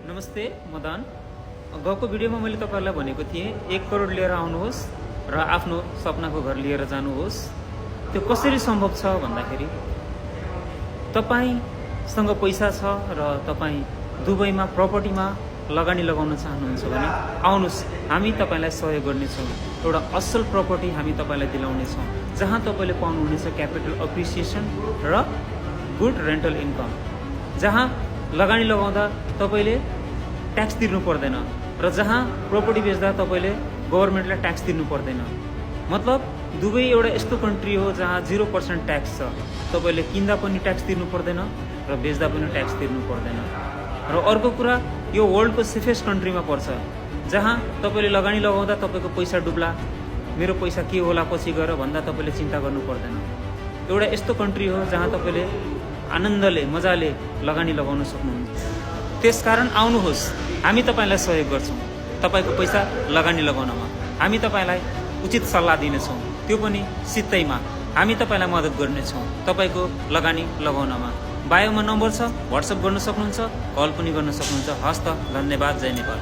नमस्ते मदन। गएको भिडियोमा मैले तपाईहरुलाई भनेको थिएँ 1 करोड लिएर आउनुहोस् र आफ्नो सपनाको घर लिएर जानुहोस्। त्यो कसरी सम्भव छ भन्दाखेरि तपाईसँग पैसा छ र तपाई दुबईमा प्रपर्टीमा लगानी लगाउन चाहनुहुन्छ भने आउनुहोस्, हामी तपाईलाई सहयोग गर्नेछौँ। एउटा असल प्रपर्टी हामी तपाईलाई दिलाउनेछौँ जहाँ तपाईले पाउनुहुनेछ क्यापिटल एप्रिसिएसन र गुड रेन्टल इन्कम, जहाँ लगानी लगाउँदा तपाईले ट्याक्स तिर्नु पर्दैन र जहाँ प्रपर्टी बेच्दा तपाईले गभर्नमेन्टलाई ट्याक्स तिर्नु पर्दैन। मतलब दुबई एउटा यस्तो कन्ट्री हो जहाँ 0% ट्याक्स छ। तपाईले किन्दा पनि ट्याक्स तिर्नु पर्दैन र बेच्दा पनि ट्याक्स तिर्नु पर्दैन। र अर्को कुरा, यो वर्ल्डको सेफेस्ट कन्ट्रीमा पर्छ जहाँ तपाईले लगानी लगाउँदा तपाईको पैसा डुब्ला, मेरो पैसा के होला पछि गएर भन्दा तपाईले चिन्ता गर्नु पर्दैन। एउटा यस्तो कन्ट्री हो जहाँ तपाईले आनन्दले मजाले लगानी लगाउन सक्नुहुन्छ। त्यसकारण आउनुहोस्, हामी तपाईलाई सहयोग गर्छौँ। तपाईको पैसा लगानी लगाउनमा हामी तपाईलाई उचित सल्लाह दिनेछौँ, त्यो पनि सित्तैमा हामी तपाईलाई मद्दत गर्नेछौँ तपाईको लगानी लगाउनमा। बायोमा नम्बर छ, व्हाट्सएप गर्न सक्नुहुन्छ, कल पनि गर्न सक्नुहुन्छ। हस्त, धन्यवाद। जय नेपाल।